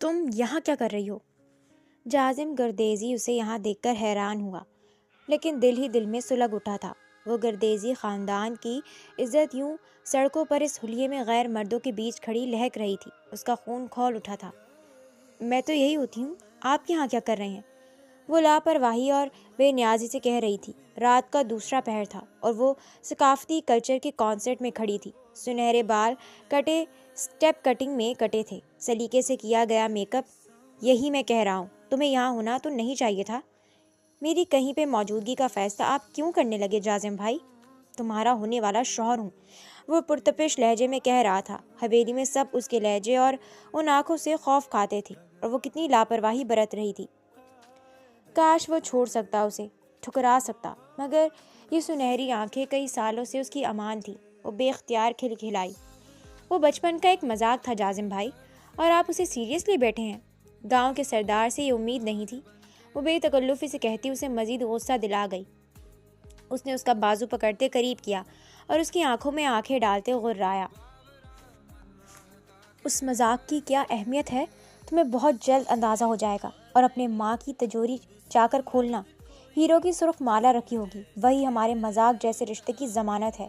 تم یہاں کیا کر رہی ہو؟ جازم گردیزی اسے یہاں دیکھ کر حیران ہوا، لیکن دل ہی دل میں سلگ اٹھا تھا۔ وہ گردیزی خاندان کی عزت یوں سڑکوں پر اس حلیے میں غیر مردوں کے بیچ کھڑی لہک رہی تھی۔ اس کا خون کھول اٹھا تھا۔ میں تو یہی ہوتی ہوں، آپ یہاں کیا کر رہے ہیں؟ وہ لاپرواہی اور بے نیازی سے کہہ رہی تھی۔ رات کا دوسرا پہر تھا اور وہ ثقافتی کلچر کے کانسرٹ میں کھڑی تھی۔ سنہرے بال کٹے سٹیپ کٹنگ میں کٹے تھے، سلیقے سے کیا گیا میک اپ۔ یہی میں کہہ رہا ہوں، تمہیں یہاں ہونا تو نہیں چاہیے تھا۔ میری کہیں پہ موجودگی کا فیصلہ آپ کیوں کرنے لگے جازم بھائی؟ تمہارا ہونے والا شوہر ہوں، وہ پرتپش لہجے میں کہہ رہا تھا۔ حویلی میں سب اس کے لہجے اور ان آنکھوں سے خوف کھاتے تھے، اور وہ کتنی لاپرواہی برت رہی تھی۔ کاش وہ چھوڑ سکتا، اسے ٹھکرا سکتا، مگر یہ سنہری آنکھیں کئی سالوں سے اس کی امان تھی۔ وہ بے اختیار کھلکھلائی۔ وہ بچپن کا ایک مذاق تھا جازم بھائی، اور آپ اسے سیریسلی بیٹھے ہیں؟ گاؤں کے سردار سے یہ امید نہیں تھی، وہ بے تکلفی سے کہتی اسے مزید غصہ دلا گئی۔ اس نے اس کا بازو پکڑتے قریب کیا اور اس کی آنکھوں میں آنکھیں ڈالتے غرایا۔ اس مذاق کی کیا اہمیت ہے، تمہیں بہت جلد اندازہ ہو جائے گا، اور اپنے ماں کی تجوری جا کر کھولنا۔ ہیرو کی سرخ مالا رکھی ہوگی، وہی ہمارے مذاق جیسے رشتے کی ضمانت ہے۔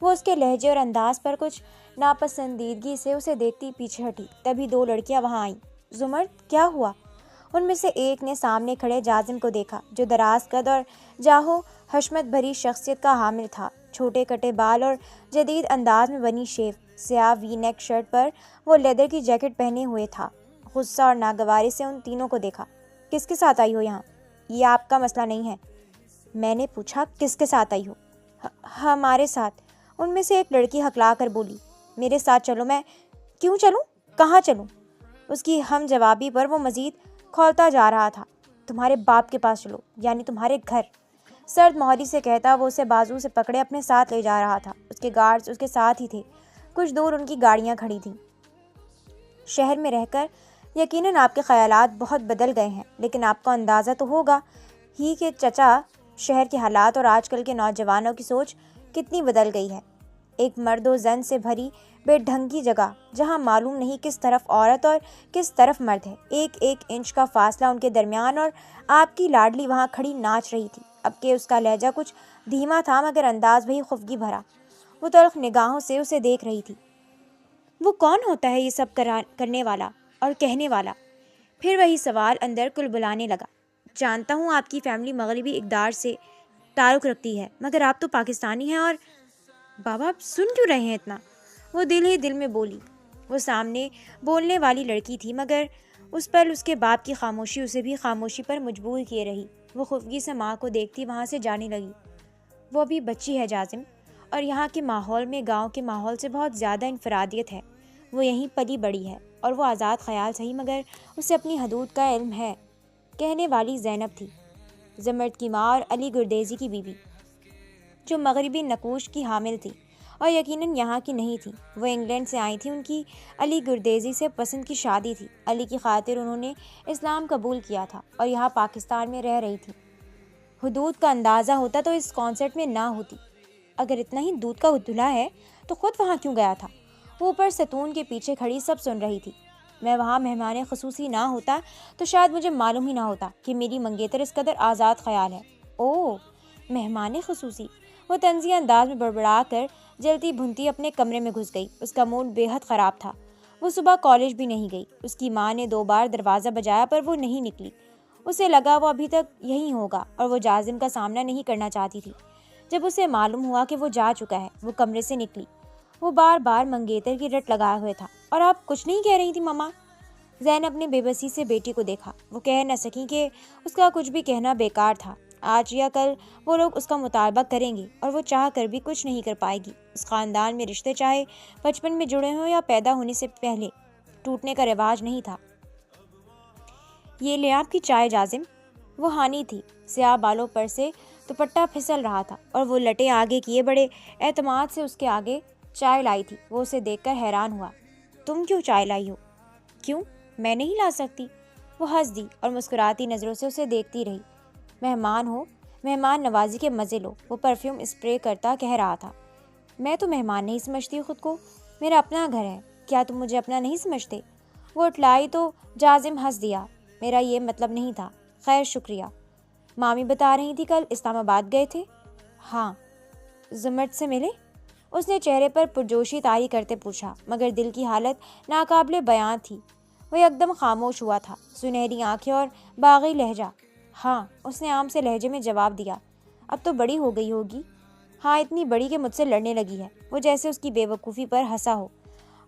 وہ اس کے لہجے اور انداز پر کچھ ناپسندیدگی سے اسے دیکھتی پیچھے ہٹی۔ تبھی دو لڑکیاں وہاں آئیں۔ زمر، کیا ہوا؟ ان میں سے ایک نے سامنے کھڑے جازم کو دیکھا، جو دراز قد اور جاہو حشمت بھری شخصیت کا حامل تھا۔ چھوٹے کٹے بال اور جدید انداز میں بنی شیو، سیاہ وی نیک شرٹ پر وہ لیدر کی جیکٹ پہنے ہوئے تھا۔ غصہ اور ناگواری سے ان تینوں کو دیکھا۔ کس کے ساتھ آئی ہو یہاں؟ یہ آپ کا مسئلہ نہیں ہے۔ میں نے پوچھا کس کے ساتھ آئی ہو؟ ہمارے ساتھ، ان میں سے ایک لڑکی ہکلا کر بولی۔ میرے ساتھ چلو۔ میں کیوں چلوں؟ کہاں چلوں؟ اس کی ہم جوابی پر وہ مزید کھولتا جا رہا تھا۔ تمہارے باپ کے پاس چلو، یعنی تمہارے گھر، سرد مہری سے کہتا وہ اسے بازو سے پکڑے اپنے ساتھ لے جا رہا تھا۔ اس کے گارڈز اس کے ساتھ ہی تھے، کچھ دور ان کی گاڑیاں کھڑی تھیں۔ شہر میں رہ کر یقیناً آپ کے خیالات بہت بدل گئے ہیں، لیکن آپ کو اندازہ تو ہوگا ہی کہ چچا، شہر کے حالات اور آج کل کے نوجوانوں کی سوچ کتنی بدل گئی ہے۔ ایک مرد و زن سے بھری بے ڈھنگ کی جگہ، جہاں معلوم نہیں کس طرف عورت اور کس طرف مرد ہے۔ ایک ایک انچ کا فاصلہ ان کے درمیان، اور آپ کی لاڈلی وہاں کھڑی ناچ رہی تھی۔ اب کہ اس کا لہجہ کچھ دھیما تھا، مگر انداز وہی خفگی بھرا۔ وہ تلخ نگاہوں سے اسے دیکھ رہی تھی۔ وہ کون ہوتا ہے یہ سب کرنے والا اور کہنے والا؟ پھر وہی سوال اندر کل بلانے لگا۔ جانتا ہوں آپ کی فیملی مغربی اقدار سے تعلق رکھتی ہے، مگر آپ تو پاکستانی ہیں، اور بابا آپ سن کیوں رہے ہیں اتنا؟ وہ دل ہی دل میں بولی۔ وہ سامنے بولنے والی لڑکی تھی، مگر اس پر اس کے باپ کی خاموشی اسے بھی خاموشی پر مجبور کیے رہی۔ وہ خفگی سے ماں کو دیکھتی وہاں سے جانے لگی۔ وہ ابھی بچی ہے جازم، اور یہاں کے ماحول میں گاؤں کے ماحول سے بہت زیادہ انفرادیت ہے۔ وہ یہیں پلی بڑی ہے، اور وہ آزاد خیال صحیح، مگر اسے اپنی حدود کا علم ہے۔ کہنے والی زینب تھی، زمرد کی ماں اور علی گردیزی کی بیوی، جو مغربی نقوش کی حامل تھی اور یقیناً یہاں کی نہیں تھی۔ وہ انگلینڈ سے آئی تھی۔ ان کی علی گردیزی سے پسند کی شادی تھی۔ علی کی خاطر انہوں نے اسلام قبول کیا تھا اور یہاں پاکستان میں رہ رہی تھی۔ حدود کا اندازہ ہوتا تو اس کانسرٹ میں نہ ہوتی۔ اگر اتنا ہی دودھ کا دھلا ہے تو خود وہاں کیوں گیا تھا؟ وہ اوپر ستون کے پیچھے کھڑی سب سن رہی تھی۔ میں وہاں مہمان خصوصی نہ ہوتا تو شاید مجھے معلوم ہی نہ ہوتا کہ میری منگیتر اس قدر آزاد خیال ہے۔ اوہ، مہمان خصوصی! وہ طنزیہ انداز میں بڑبڑا کر جلتی بھنتی اپنے کمرے میں گھس گئی۔ اس کا موڈ بے حد خراب تھا۔ وہ صبح کالج بھی نہیں گئی۔ اس کی ماں نے 2 بار دروازہ بجایا پر وہ نہیں نکلی۔ اسے لگا وہ ابھی تک یہیں ہوگا، اور وہ جازم کا سامنا نہیں کرنا چاہتی تھی۔ جب اسے معلوم ہوا کہ وہ جا چکا ہے، وہ کمرے سے نکلی۔ وہ بار بار منگیتر کی رٹ لگائے ہوئے تھا۔ اور آپ کچھ نہیں کہہ رہی تھی ماما؟ زینب نے بے بسی سے بیٹی کو دیکھا۔ وہ کہہ نہ سکی کہ اس کا کچھ بھی کہنا بیکار تھا۔ آج یا کل وہ لوگ اس کا مطالبہ کریں گے، اور وہ چاہ کر بھی کچھ نہیں کر پائے گی۔ اس خاندان میں رشتے چاہے بچپن میں جڑے ہوں یا پیدا ہونے سے پہلے، ٹوٹنے کا رواج نہیں تھا۔ یہ لے آپ کی چائے جازم۔ وہ ہانی تھی، سیاہ بالوں پر سے دوپٹہ پھسل رہا تھا، اور وہ لٹیں آگے کیے بڑے اعتماد سے اس کے آگے چائے لائی تھی۔ وہ اسے دیکھ کر حیران ہوا۔ تم کیوں چائے لائی ہو؟ کیوں، میں نہیں لا سکتی؟ وہ ہنس دی اور مسکراتی نظروں سے اسے دیکھتی رہی۔ مہمان ہو، مہمان نوازی کے مزے لو، وہ پرفیوم اسپرے کرتا کہہ رہا تھا۔ میں تو مہمان نہیں سمجھتی خود کو، میرا اپنا گھر ہے۔ کیا تم مجھے اپنا نہیں سمجھتے؟ وہ اٹھلائی تو جازم ہنس دیا۔ میرا یہ مطلب نہیں تھا۔ خیر شکریہ۔ مامی بتا رہی تھی کل اسلام آباد گئے تھے؟ ہاں۔ زمرد سے ملے؟ اس نے چہرے پر پرجوشی طاری کرتے پوچھا، مگر دل کی حالت ناقابل بیان تھی۔ وہ یکدم خاموش ہوا تھا، سنہری آنکھیں اور باغی لہجہ۔ ہاں، اس نے عام سے لہجے میں جواب دیا۔ اب تو بڑی ہو گئی ہوگی؟ ہاں، اتنی بڑی کہ مجھ سے لڑنے لگی ہے۔ وہ جیسے اس کی بے وقوفی پر ہنسا ہو،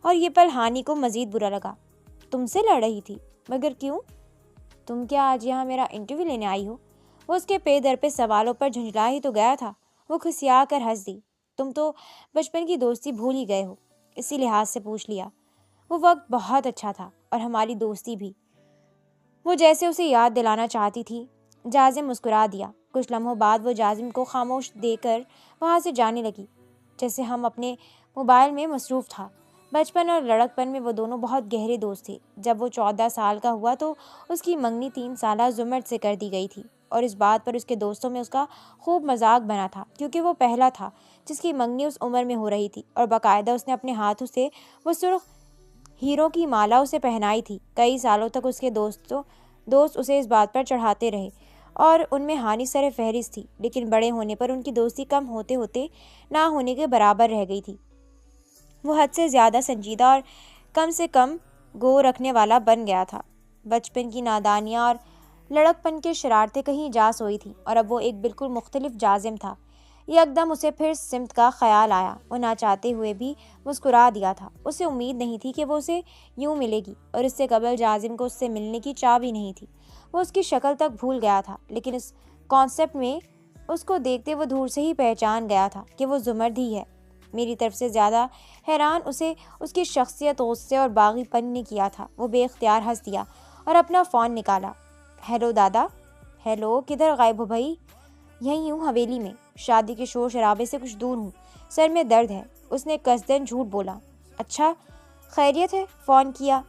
اور یہ پل ہانی کو مزید برا لگا۔ تم سے لڑ رہی تھی؟ مگر کیوں؟ تم کیا آج یہاں میرا انٹرویو لینے آئی ہو؟ وہ اس کے پے در پہ سوالوں پر جھنجھلا ہی تو گیا تھا۔ وہ کھسیا کر ہنس دی۔ تم تو بچپن کی دوستی بھول ہی گئے ہو، اسی لحاظ سے پوچھ لیا۔ وہ وقت بہت اچھا تھا، اور ہماری دوستی بھی۔ وہ جیسے اسے یاد دلانا چاہتی تھی۔ جازم مسکرا دیا۔ کچھ لمحوں بعد وہ جازم کو خاموش دے کر وہاں سے جانے لگی، جیسے ہم اپنے موبائل میں مصروف تھا۔ بچپن اور لڑکپن میں وہ دونوں بہت گہرے دوست تھے۔ جب وہ 14 سال کا ہوا تو اس کی منگنی 3 سالہ زمرد سے کر دی گئی تھی، اور اس بات پر اس کے دوستوں میں اس کا خوب مذاق بنا تھا، کیونکہ وہ پہلا تھا جس کی منگنی اس عمر میں ہو رہی تھی، اور باقاعدہ اس نے اپنے ہاتھوں سے وہ سرخ ہیروں کی مالا اسے پہنائی تھی۔ کئی سالوں تک اس کے دوست اسے اس بات پر چڑھاتے رہے، اور ان میں ہانی سر فہرست تھی، لیکن بڑے ہونے پر ان کی دوستی کم ہوتے ہوتے نہ ہونے کے برابر رہ گئی تھی۔ وہ حد سے زیادہ سنجیدہ اور کم سے کم گو رکھنے والا بن گیا تھا۔ بچپن کی نادانیاں اور لڑکپن کے شرارتیں کہیں جا سوئی تھیں، اور اب وہ ایک بالکل مختلف جازم تھا۔ یکدم اسے پھر سمت کا خیال آیا۔ وہ نہ چاہتے ہوئے بھی مسکرا دیا تھا۔ اسے امید نہیں تھی کہ وہ اسے یوں ملے گی، اور اس سے قبل جازم کو اس سے ملنے کی چاہ بھی نہیں تھی۔ وہ اس کی شکل تک بھول گیا تھا، لیکن اس کانسیپٹ میں اس کو دیکھتے وہ دور سے ہی پہچان گیا تھا کہ وہ زمرد ہی ہے۔ میری طرف سے زیادہ حیران اسے اس کی شخصیت، غصے اور باغی پن نے کیا تھا۔ وہ بے اختیار ہنس دیا اور اپنا فون نکالا۔ ہیلو دادا۔ ہیلو، کدھر غائب ہو بھائی؟ یہیں ہوں، حویلی میں۔ شادی کے شور شرابے سے کچھ دور ہوں، سر میں درد ہے۔ اس نے قصدن جھوٹ بولا۔ اچھا، خیریت ہے؟ فون کیا؟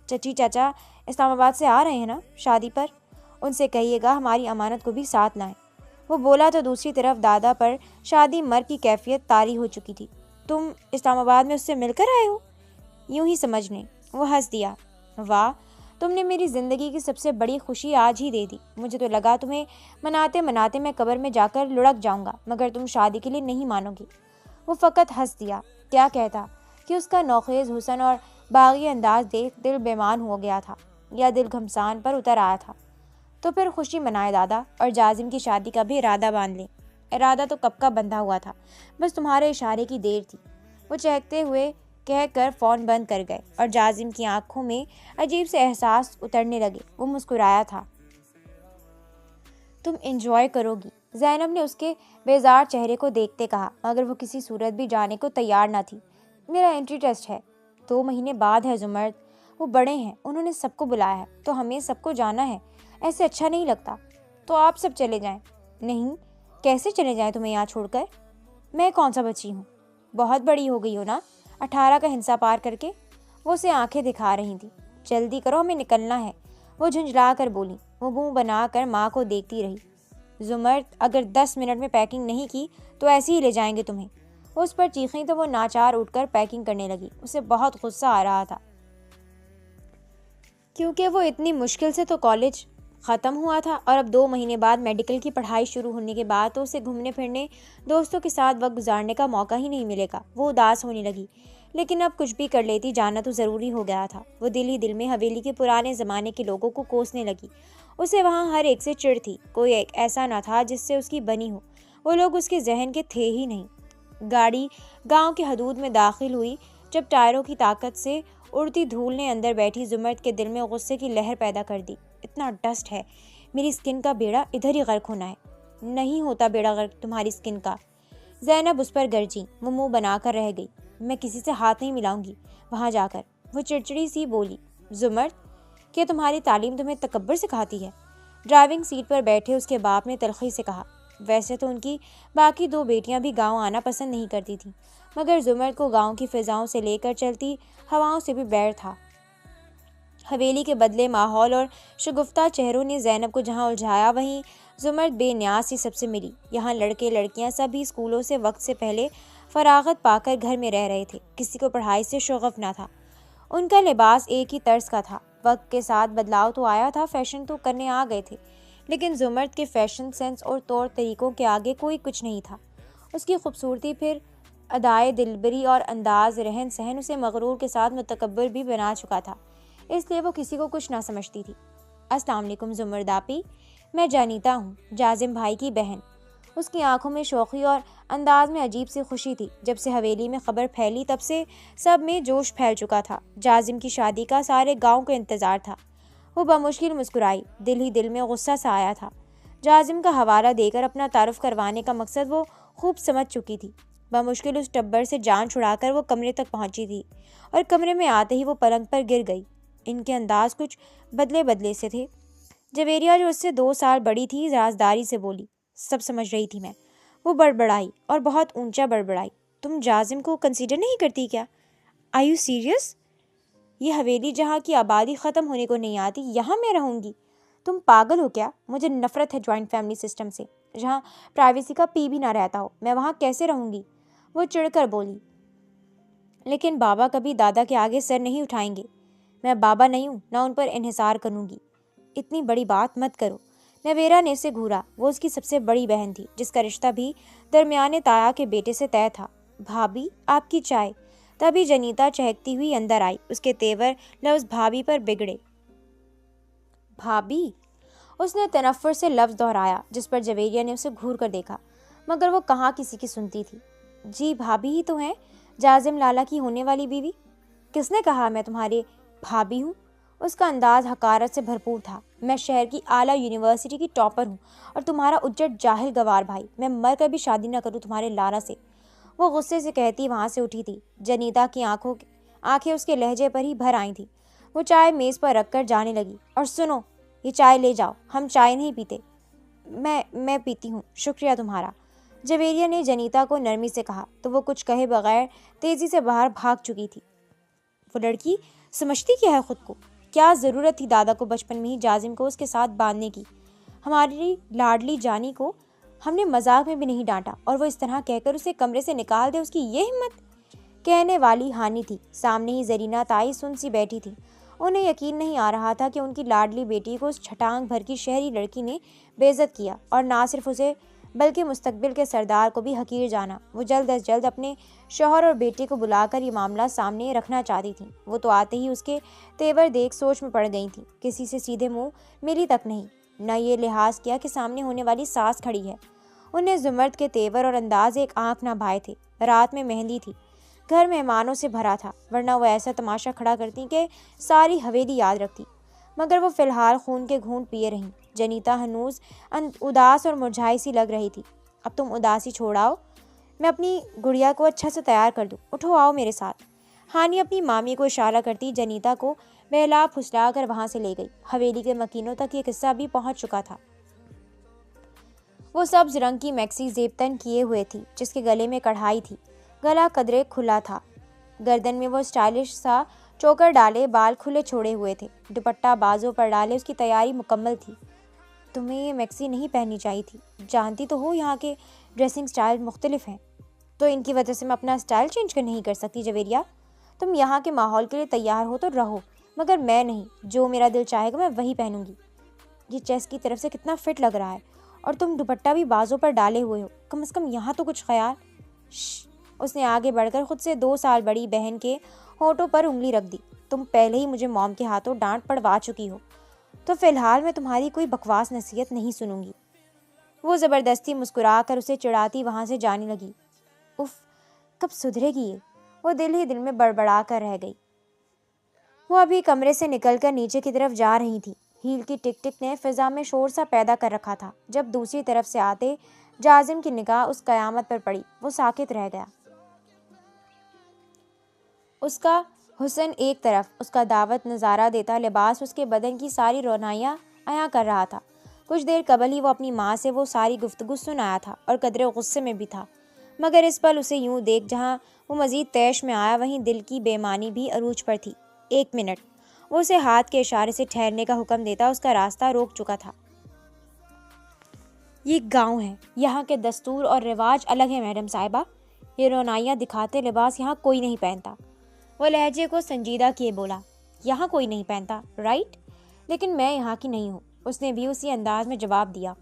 چچی چاچا اسلام آباد سے آ رہے ہیں نا شادی پر؟ ان سے کہیے گا ہماری امانت کو بھی ساتھ لائیں۔ وہ بولا تو دوسری طرف دادا پر شادی مر کی کیفیت طاری ہو چکی تھی۔ تم اسلام آباد میں اس سے مل کر آئے ہو؟ یوں ہی سمجھ لیں۔ وہ ہنس دیا۔ واہ، تم نے میری زندگی کی سب سے بڑی خوشی آج ہی دے دی۔ مجھے تو لگا تمہیں مناتے مناتے میں قبر میں جا کر لڑک جاؤں گا، مگر تم شادی کے لیے نہیں مانو گی۔ وہ فقط ہنس دیا۔ کیا کہتا کہ اس کا نوخیز حسن اور باغی انداز دیکھ دل بیمان ہو گیا تھا، یا دل گھمسان پر اتر آیا تھا۔ تو پھر خوشی منائے دادا، اور جازم کی شادی کا بھی ارادہ باندھ لیں۔ ارادہ تو کب کا بندھا ہوا تھا، بس تمہارے اشارے کی دیر تھی۔ وہ چہکتے ہوئے کہہ کر فون بند کر گئے، اور جازم کی آنکھوں میں عجیب سے احساس اترنے لگے۔ وہ مسکرایا تھا۔ تم انجوائے کرو گی، زینب نے اس کے بیزار چہرے کو دیکھتے کہا، مگر وہ کسی صورت بھی جانے کو تیار نہ تھی۔ میرا انٹری ٹیسٹ ہے 2 مہینے بعد ہے زمرد۔ وہ بڑے ہیں، انہوں نے سب کو بلایا ہے، تو ہمیں سب کو جانا ہے۔ ایسے اچھا نہیں لگتا۔ تو آپ سب چلے جائیں۔ نہیں، کیسے چلے جائیں تمہیں یہاں چھوڑ کر؟ میں کون سا بچی ہوں؟ بہت بڑی ہو گئی ہو نا، 18 کا ہنسا پار کر کے۔ وہ اسے آنکھیں دکھا رہی تھی۔ جلدی کرو، ہمیں نکلنا ہے، وہ جھنجھلا کر بولی۔ وہ منہ بنا کر ماں کو دیکھتی رہی۔ زمرد، اگر 10 منٹ میں پیکنگ نہیں کی تو ایسے ہی لے جائیں گے تمہیں۔ وہ اس پر چیخیں تو وہ ناچار اٹھ کر پیکنگ کرنے لگی۔ اسے بہت غصہ آ رہا تھا، کیونکہ وہ اتنی مشکل سے تو کالج ختم ہوا تھا، اور اب 2 مہینے بعد میڈیکل کی پڑھائی شروع ہونے کے بعد تو اسے گھومنے پھرنے، دوستوں کے ساتھ وقت گزارنے کا موقع ہی نہیں ملے گا۔ وہ اداس ہونے لگی، لیکن اب کچھ بھی کر لیتی، جانا تو ضروری ہو گیا تھا۔ وہ دل ہی دل میں حویلی کے پرانے زمانے کے لوگوں کو کوسنے لگی۔ اسے وہاں ہر ایک سے چڑ تھی، کوئی ایک ایسا نہ تھا جس سے اس کی بنی ہو۔ وہ لوگ اس کے ذہن کے تھے ہی نہیں۔ گاڑی گاؤں کی حدود میں داخل ہوئی، جب ٹائروں کی طاقت سے اڑتی دھول نے اندر بیٹھی زمرد کے دل میں غصے کی لہر پیدا کر دی۔ اتنا ڈسٹ ہے، میری سکن کا بیڑا ادھر ہی غرق ہونا ہے۔ نہیں ہوتا بیڑا غرق تمہاری سکن کا، زینب اس پر گرجی۔ وہ منہ بنا کر رہ گئی۔ میں کسی سے ہاتھ نہیں ملاؤں گی وہاں جا کر، وہ چڑچڑی سی بولی۔ زمرد، کیا تمہاری تعلیم تمہیں تکبر سکھاتی ہے؟ ڈرائیونگ سیٹ پر بیٹھے اس کے باپ نے تلخی سے کہا۔ ویسے تو ان کی باقی 2 بیٹیاں بھی گاؤں آنا پسند نہیں کرتی تھیں، مگر زمرد کو گاؤں کی فضاؤں سے لے کر چلتی ہواؤں سے بھی بیر تھا۔ حویلی کے بدلے ماحول اور شگفتہ چہروں نے زینب کو جہاں الجھایا، وہیں زمرد بے نیاز سی سب سے ملی۔ یہاں لڑکے لڑکیاں سبھی اسکولوں سے وقت سے پہلے فراغت پا کر گھر میں رہ رہے تھے، کسی کو پڑھائی سے شغف نہ تھا۔ ان کا لباس ایک ہی طرز کا تھا۔ وقت کے ساتھ بدلاؤ تو آیا تھا، فیشن تو کرنے آ گئے تھے، لیکن زمرد کے فیشن سینس اور طور طریقوں کے آگے کوئی کچھ نہیں تھا۔ اس کی خوبصورتی، پھر ادائے دلبری اور انداز رہن سہن اسے مغرور کے ساتھ متکبر بھی بنا چکا تھا، اس لیے وہ کسی کو کچھ نہ سمجھتی تھی۔ السلام علیکم زمرد آپی، میں جانیتا ہوں، جازم بھائی کی بہن۔ اس کی آنکھوں میں شوخی اور انداز میں عجیب سی خوشی تھی۔ جب سے حویلی میں خبر پھیلی تب سے سب میں جوش پھیل چکا تھا۔ جازم کی شادی کا سارے گاؤں کو انتظار تھا۔ وہ بمشکل مسکرائی، دل ہی دل میں غصہ سا آیا تھا۔ جازم کا حوالہ دے کر اپنا تعارف کروانے کا مقصد وہ خوب سمجھ چکی تھی۔ بمشکل اس ٹبر سے جان چھڑا کر وہ کمرے تک پہنچی تھی، اور کمرے میں آتے ہی وہ پلنگ پر گر گئی۔ ان کے انداز کچھ بدلے بدلے سے تھے۔ جویریہ جو اس سے 2 سال بڑی تھی رازداری سے بولی، سب سمجھ رہی تھی میں۔ وہ بڑبڑائی، اور بہت اونچا بڑبڑائی، تم جازم کو کنسیڈر نہیں کرتی کیا؟ Are you serious? یہ حویلی جہاں کی آبادی ختم ہونے کو نہیں آتی، یہاں میں رہوں گی؟ تم پاگل ہو کیا؟ مجھے نفرت ہے جوائنٹ فیملی سسٹم سے، جہاں پرائیویسی کا پی بھی نہ رہتا ہو۔ میں وہاں کیسے رہوں گی؟ وہ چڑھ کر بولی۔ لیکن بابا کبھی دادا کے آگے سر نہیں اٹھائیں گے۔ میں بابا نہیں ہوں، نہ ان پر انحصار کروں گی۔ اتنی بڑی بات مت کرو۔ نویرا نے اسے گھورا۔ وہ اس کی سب سے بڑی بہن تھی، جس کا رشتہ بھی درمیانے تایا کے بیٹے سے طے تھا۔ بھابھی، آپ کی چائے۔ تبھی جنیتا چہکتی ہوئی اندر آئی۔ اس کے تیور لفظ بھابھی پر بگڑے۔ بھابھی؟ اس نے تنفر سے لفظ دہرایا، جس پر جویریہ نے اسے گھور کر دیکھا، مگر وہ کہاں کسی کی سنتی تھی۔ جی بھابھی ہی تو ہیں، جازم لالا کی ہونے والی بیوی۔ کس نے کہا میں تمہاری بھابھی ہوں؟ اس کا انداز حقارت سے بھرپور تھا۔ میں شہر کی اعلیٰ یونیورسٹی کی ٹاپر ہوں، اور تمہارا اجڑ جاہل گوار بھائی۔ میں مر کر بھی شادی نہ کروں تمہارے لالا سے۔ وہ غصے سے کہتی وہاں سے اٹھی تھی۔ جنیتا کی آنکھیں اس کے لہجے پر ہی بھر آئی تھیں۔ وہ چائے میز پر رکھ کر جانے لگی۔ اور سنو، یہ چائے لے جاؤ، ہم چائے نہیں پیتے۔ میں پیتی ہوں، شکریہ تمہارا، جویریہ نے جنیتا کو نرمی سے کہا، تو وہ کچھ کہے بغیر تیزی سے باہر بھاگ چکی تھی۔ وہ لڑکی سمجھتی کیا ہے خود کو؟ کیا ضرورت تھی دادا کو بچپن میں ہی جازم کو اس کے ساتھ باندھنے کی؟ ہماری لاڈلی جانی کو ہم نے مذاق میں بھی نہیں ڈانٹا، اور وہ اس طرح کہہ کر اسے کمرے سے نکال دے، اس کی یہ ہمت؟ کہنے والی ہانی تھی، سامنے ہی زرینہ تائی سن سی بیٹھی تھی۔ انہیں یقین نہیں آ رہا تھا کہ ان کی لاڈلی بیٹی کو اس چھٹانگ بھر کی شہری لڑکی نے بے عزت کیا، اور نہ صرف اسے بلکہ مستقبل کے سردار کو بھی حقیر جانا۔ وہ جلد از جلد اپنے شوہر اور بیٹے کو بلا کر یہ معاملہ سامنے رکھنا چاہتی تھیں۔ وہ تو آتے ہی اس کے تیور دیکھ سوچ میں پڑ گئی تھیں، کسی سے سیدھے منہ ملی تک نہیں، نہ یہ لحاظ کیا کہ سامنے ہونے والی ساس کھڑی ہے۔ انہیں زمرد کے تیور اور انداز ایک آنکھ نہ بھائے تھے۔ رات میں مہندی تھی، گھر مہمانوں سے بھرا تھا، ورنہ وہ ایسا تماشا کھڑا کرتی کہ ساری حویلی یاد رکھتی، مگر وہ فی الحال خون کے گھونٹ پیے رہیں۔ جنیتا ہنوز اداس اور مرجھائی سی لگ رہی تھی۔ اب تم اداسی چھوڑاؤ، میں اپنی گڑیا کو اچھا سے تیار کر دوں، اٹھو آؤ میرے ساتھ۔ ہانی اپنی مامی کو اشارہ کرتی جنیتا کو بہلا پھسلا کر وہاں سے لے گئی۔ حویلی کے مکینوں تک یہ قصہ بھی پہنچ چکا تھا۔ وہ سبز رنگ کی میکسی زیب تن کیے ہوئے تھی، جس کے گلے میں کڑھائی تھی، گلا قدرے کھلا تھا، گردن میں وہ اسٹائلش سا چوکر ڈالے بال کھلے چھوڑے ہوئے تھے، دوپٹہ بازوں پر ڈالے اس کی تیاری مکمل تھی۔ تمہیں یہ میکسی نہیں پہننی چاہیے تھی، جانتی تو ہو یہاں کے ڈریسنگ سٹائل مختلف ہیں، تو ان کی وجہ سے میں اپنا سٹائل چینج کر نہیں کر سکتی۔ جویریہ، تم یہاں کے ماحول کے لیے تیار ہو تو رہو، مگر میں نہیں، جو میرا دل چاہے گا میں وہی پہنوں گی۔ یہ چیسٹ کی طرف سے کتنا فٹ لگ رہا ہے، اور تم دوپٹہ بھی بازوں پر ڈالے ہوئے ہو، کم از کم یہاں تو کچھ خیال۔ اس نے آگے بڑھ کر خود سے 2 سال بڑی بہن کے ہونٹوں پر انگلی رکھ دی۔ تم پہلے ہی مجھے موم کے ہاتھوں ڈانٹ پڑوا چکی ہو، تو فی الحال میں تمہاری کوئی بکواس نصیحت نہیں سنوں گی۔ وہ زبردستی مسکرا کر اسے چڑھاتی وہاں سے جانے لگی۔ اف، کب سدھرے گی یہ؟ وہ دل ہی دل میں بڑبڑا کر رہ گئی۔ وہ ابھی کمرے سے نکل کر نیچے کی طرف جا رہی تھی۔ ہیل کی ٹک ٹک نے فضا میں شور سا پیدا کر رکھا تھا۔ جب دوسری طرف سے آتے جازم کی نگاہ اس قیامت پر پڑی، وہ ساکت رہ گیا۔ اس کا حسن ایک طرف، اس کا دعوت نظارہ دیتا لباس اس کے بدن کی ساری رونائیاں عیاں کر رہا تھا۔ کچھ دیر قبل ہی وہ اپنی ماں سے وہ ساری گفتگو سن آیا تھا، اور قدرے غصے میں بھی تھا، مگر اس پل اسے یوں دیکھ جہاں وہ مزید طیش میں آیا، وہیں دل کی بے معنی بھی عروج پر تھی۔ 1 منٹ، وہ اسے ہاتھ کے اشارے سے ٹھہرنے کا حکم دیتا اس کا راستہ روک چکا تھا۔ یہ گاؤں ہے، یہاں کے دستور اور رواج الگ ہیں میڈم صاحبہ، یہ رونائیاں دکھاتے لباس یہاں کوئی نہیں پہنتا۔ وہ لہجے کو سنجیدہ کیے بولا، یہاں کوئی نہیں پہنتا، رائٹ؟ لیکن میں یہاں کی نہیں ہوں، اس نے بھی اسی انداز میں جواب دیا۔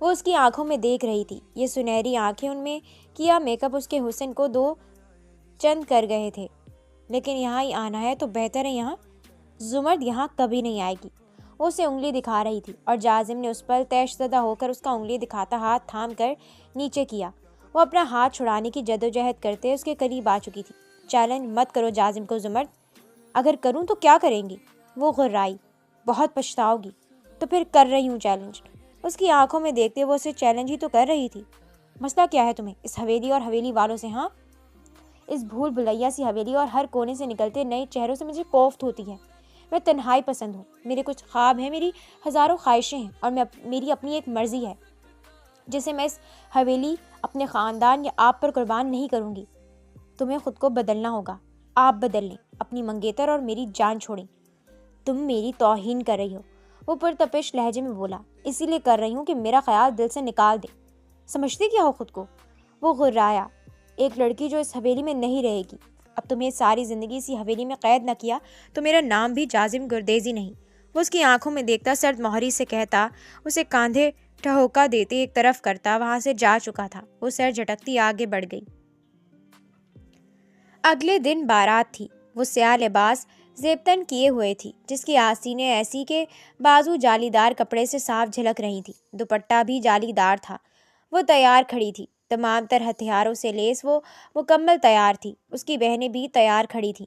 وہ اس کی آنکھوں میں دیکھ رہی تھی، یہ سنہری آنکھیں، ان میں کیا میک اپ اس کے حسن کو دو چند کر گئے تھے۔ لیکن یہاں ہی آنا ہے تو بہتر ہے یہاں، زمرد یہاں کبھی نہیں آئے گی۔ وہ اسے انگلی دکھا رہی تھی اور جازم نے اس پر طیش زدہ ہو کر اس کا انگلی دکھاتا ہاتھ تھام کر نیچے کیا۔ وہ اپنا ہاتھ چھڑانے کی جدوجہد کرتے اس کے قریب آ چکی تھی۔ چیلنج مت کرو جازم کو زمرد، اگر کروں تو کیا کریں گی؟ وہ غرائی، بہت پچھتاؤ گی۔ تو پھر کر رہی ہوں چیلنج۔ اس کی آنکھوں میں دیکھتے وہ اسے چیلنج ہی تو کر رہی تھی۔ مسئلہ کیا ہے تمہیں اس حویلی اور حویلی والوں سے؟ ہاں، اس بھول بھلیا سی حویلی اور ہر کونے سے نکلتے نئے چہروں سے مجھے کوفت ہوتی ہے۔ میں تنہائی پسند ہوں، میرے کچھ خواب ہیں، میری ہزاروں خواہشیں ہیں، اور میری اپنی ایک مرضی ہے جسے میں اس حویلی، اپنے خاندان یا آپ پر قربان نہیں کروں گی۔ تمہیں خود کو بدلنا ہوگا، آپ بدل لیں، اپنی منگیتر اور میری جان چھوڑیں۔ تم میری توہین کر رہی ہو، وہ پرتپش لہجے میں بولا، اسی لیے کر رہی ہوں کہ میرا خیال دل سے نکال دے۔ سمجھتے کیا ہو خود کو؟ وہ غرایا، ایک لڑکی جو اس حویلی میں نہیں رہے گی۔ اب تمہیں ساری زندگی اسی حویلی میں قید نہ کیا تو میرا نام بھی جازم گردیزی نہیں۔ وہ اس کی آنکھوں میں دیکھتا سرد مہری سے کہتا، اسے کاندھے ٹھہوکا دیتے ایک طرف کرتا وہاں سے جا چکا تھا۔ وہ سر جھٹکتی آگے بڑھ گئی۔ اگلے دن بارات تھی۔ وہ سیاہ لباس زیبتن کیے ہوئے تھی، جس کی آستینیں ایسی کہ بازو جالی دار کپڑے سے صاف جھلک رہی تھی۔ دوپٹہ بھی جالی دار تھا۔ وہ تیار کھڑی تھی، تمام تر ہتھیاروں سے لیس وہ مکمل تیار تھی۔ اس کی بہنیں بھی تیار کھڑی تھیں۔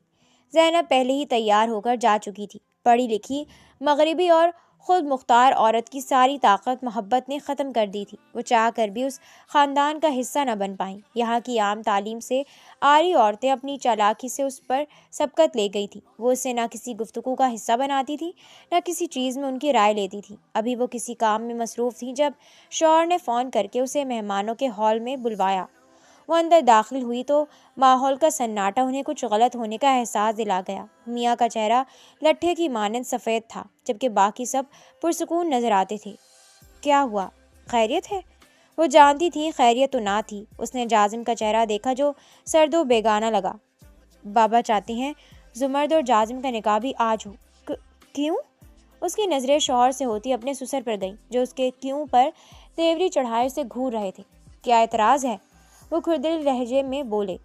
زینب پہلے ہی تیار ہو کر جا چکی تھی۔ پڑھی لکھی، مغربی اور خود مختار عورت کی ساری طاقت محبت نے ختم کر دی تھی۔ وہ چاہ کر بھی اس خاندان کا حصہ نہ بن پائیں۔ یہاں کی عام تعلیم سے آری عورتیں اپنی چالاکی سے اس پر سبقت لے گئی تھیں۔ وہ اسے نہ کسی گفتگو کا حصہ بناتی تھی، نہ کسی چیز میں ان کی رائے لیتی تھی۔ ابھی وہ کسی کام میں مصروف تھیں جب شوہر نے فون کر کے اسے مہمانوں کے ہال میں بلوایا۔ وہ اندر داخل ہوئی تو ماحول کا سناٹا انہیں کچھ غلط ہونے کا احساس دلا گیا۔ میاں کا چہرہ لٹھے کی مانند سفید تھا، جبکہ باقی سب پرسکون نظر آتے تھے۔ کیا ہوا؟ خیریت ہے؟ وہ جانتی تھی خیریت تو نہ تھی۔ اس نے جازم کا چہرہ دیکھا جو سرد و بیگانہ لگا۔ بابا چاہتے ہیں زمرد اور جازم کا نکاح بھی آج ہو۔ کیوں؟ اس کی نظریں شوہر سے ہوتی اپنے سسر پر گئیں، جو اس کے کیوں پر تیوری چڑھائے سے گھور رہے تھے۔ کیا اعتراض ہے؟ وہ کھردل لہجے میں بولے۔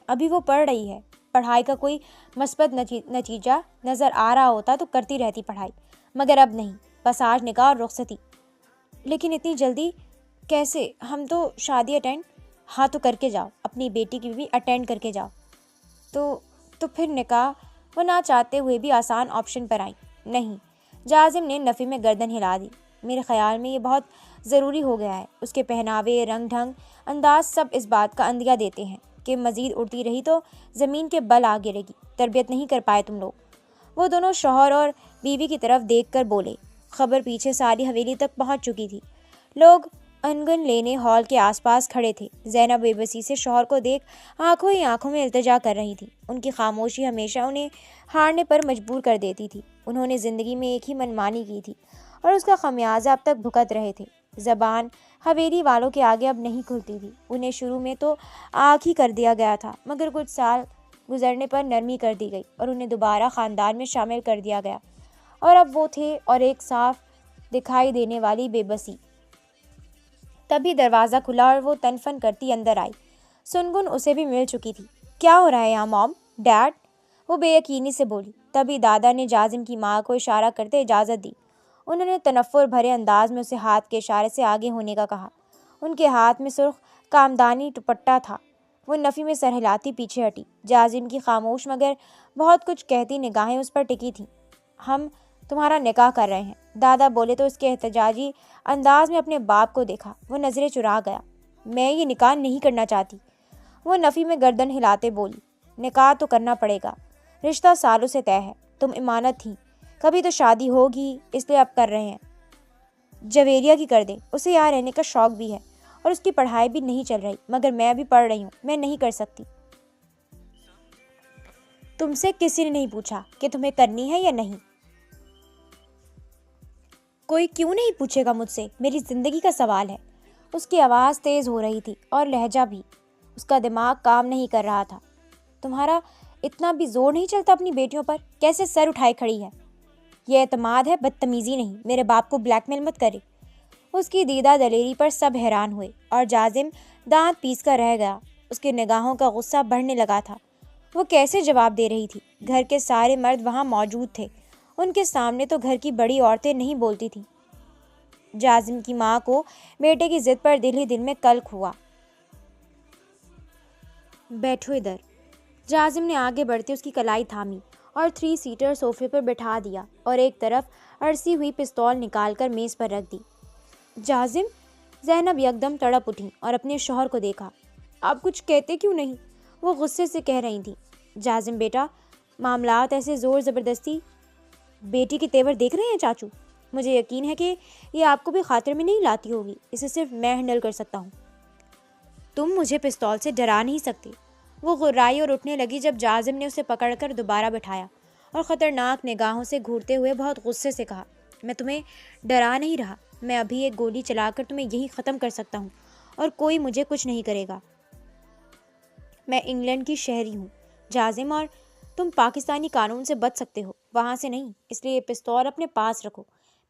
ابھی وہ پڑھ رہی ہے، پڑھائی کا کوئی مثبت نتیجہ نظر آ رہا ہوتا تو کرتی رہتی پڑھائی، مگر اب نہیں، بس آج نکاح اور رخصتی۔ لیکن اتنی جلدی کیسے؟ ہم تو شادی اٹینڈ۔ ہاں تو کر کے جاؤ، اپنی بیٹی کی بھی اٹینڈ کر کے جاؤ۔ تو پھر نکاح؟ وہ نہ چاہتے ہوئے بھی آسان آپشن پر آئی۔ نہیں، جازم نے نفی میں گردن ہلا دی۔ میرے خیال میں یہ بہت ضروری ہو گیا ہے۔ اس کے پہناوے، رنگ ڈھنگ، انداز سب اس بات کا اندیہ دیتے ہیں کہ مزید اڑتی رہی تو زمین کے بل آ گرے گی۔ تربیت نہیں کر پائے تم لوگ۔ وہ دونوں شوہر اور بیوی کی طرف دیکھ کر بولے۔ خبر پیچھے ساری حویلی تک پہنچ چکی تھی۔ لوگ انگن لینے ہال کے آس پاس کھڑے تھے۔ زینب بے بسی سے شوہر کو دیکھ آنکھوں ہی آنکھوں میں التجا کر رہی تھی۔ ان کی خاموشی ہمیشہ انہیں ہارنے پر مجبور کر دیتی تھی۔ انہوں نے زندگی میں ایک ہی منمانی کی تھی اور اس کا خمیازہ اب تک بھگت رہے تھے۔ زبان حویلی والوں کے آگے اب نہیں کھلتی تھی۔ انہیں شروع میں تو آگ ہی کر دیا گیا تھا، مگر کچھ سال گزرنے پر نرمی کر دی گئی اور انہیں دوبارہ خاندان میں شامل کر دیا گیا۔ اور اب وہ تھے اور ایک صاف دکھائی دینے والی بے بسی۔ تبھی دروازہ کھلا اور وہ تن فن کرتی اندر آئی۔ سنگن اسے بھی مل چکی تھی۔ کیا ہو رہا ہے یہاں موم، ڈیڈ؟ وہ بے یقینی سے بولی۔ تبھی دادا نے جازم کی ماں کو اشارہ کرتے اجازت دی۔ انہوں نے تنفر بھرے انداز میں اسے ہاتھ کے اشارے سے آگے ہونے کا کہا۔ ان کے ہاتھ میں سرخ کامدانی دوپٹہ تھا۔ وہ نفی میں سر ہلاتی پیچھے ہٹی۔ جازم کی خاموش مگر بہت کچھ کہتی نگاہیں اس پر ٹکی تھیں۔ ہم تمہارا نکاح کر رہے ہیں، دادا بولے تو اس کے احتجاجی انداز میں اپنے باپ کو دیکھا۔ وہ نظریں چرا گیا۔ میں یہ نکاح نہیں کرنا چاہتی، وہ نفی میں گردن ہلاتے بولی۔ نکاح تو کرنا پڑے گا، رشتہ سالوں سے طے ہے، تم امانت تھی، کبھی تو شادی ہوگی، اس لیے اب کر رہے ہیں۔ جویریہ کی کر دیں، اسے یہاں رہنے کا شوق بھی ہے اور اس کی پڑھائی بھی نہیں چل رہی، مگر میں ابھی پڑھ رہی ہوں، میں نہیں کر سکتی۔ تم سے کسی نے نہیں پوچھا کہ تمہیں کرنی ہے یا نہیں۔ کوئی کیوں نہیں پوچھے گا مجھ سے، میری زندگی کا سوال ہے۔ اس کی آواز تیز ہو رہی تھی اور لہجہ بھی۔ اس کا دماغ کام نہیں کر رہا تھا۔ تمہارا اتنا بھی زور نہیں چلتا اپنی بیٹیوں پر؟ کیسے سر اٹھائے کھڑی ہے؟ یہ اعتماد ہے، بدتمیزی نہیں۔ میرے باپ کو بلیک میل مت کرے۔ اس کی دیدہ دلیری پر سب حیران ہوئے اور جازم دانت پیس کر رہ گیا۔ اس کی نگاہوں کا غصہ بڑھنے لگا تھا۔ وہ کیسے جواب دے رہی تھی؟ گھر کے سارے مرد وہاں موجود تھے، ان کے سامنے تو گھر کی بڑی عورتیں نہیں بولتی تھیں۔ جازم کی ماں کو بیٹے کی ضد پر دل ہی دل میں کلک ہوا۔ بیٹھو ادھر۔ جازم نے آگے بڑھتے اس کی کلائی تھامی اور 3 سیٹر صوفے پر بٹھا دیا اور ایک طرف ارسی ہوئی پستول نکال کر میز پر رکھ دی۔ جازم، زینب یکدم تڑپ اٹھی اور اپنے شوہر کو دیکھا۔ آپ کچھ کہتے کیوں نہیں؟ وہ غصے سے کہہ رہی تھیں۔ جازم بیٹا، معاملات ایسے زور زبردستی۔ بیٹی کے تیور دیکھ رہے ہیں چاچو؟ مجھے یقین ہے کہ یہ آپ کو بھی خاطر میں نہیں لاتی ہوگی۔ اسے صرف میں ہینڈل کر سکتا ہوں۔ تم مجھے پستول سے ڈرا نہیں سکتے۔ وہ غرائی اور اٹھنے لگی جب جازم نے اسے پکڑ کر دوبارہ بٹھایا اور خطرناک نگاہوں سے گھورتے ہوئے بہت غصے سے کہا، میں تمہیں ڈرا نہیں رہا۔ میں ابھی ایک گولی چلا کر تمہیں یہی ختم کر سکتا ہوں اور کوئی مجھے کچھ نہیں کرے گا۔ میں انگلینڈ کی شہری ہوں جازم، اور تم پاکستانی قانون سے بچ سکتے ہو، وہاں سے نہیں۔ اس لیے یہ پستول اپنے پاس رکھو۔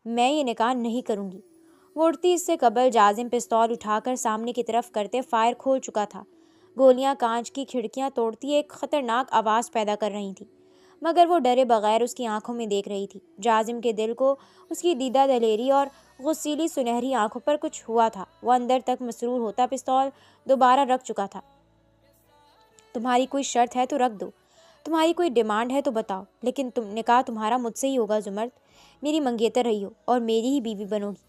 میں یہ نکاح نہیں کروں گی۔ وہ اٹھتی اس سے قبل جازم پستول اٹھا کر سامنے کی طرف کرتے فائر کھول چکا تھا۔ گولیاں کانچ کی کھڑکیاں توڑتی ایک خطرناک آواز پیدا کر رہی تھیں، مگر وہ ڈرے بغیر اس کی آنکھوں میں دیکھ رہی تھی۔ جازم کے دل کو اس کی دیدہ دلیری اور غصیلی سنہری آنکھوں پر کچھ ہوا تھا۔ وہ اندر تک مسرور ہوتا پستول دوبارہ رکھ چکا تھا۔ تمہاری کوئی شرط ہے تو رکھ دو، تمہاری کوئی ڈیمانڈ ہے تو بتاؤ، لیکن نکاح تمہارا مجھ سے ہی ہوگا زمرد۔ میری منگیتر رہی ہو اور میری ہی بیوی بنو گی۔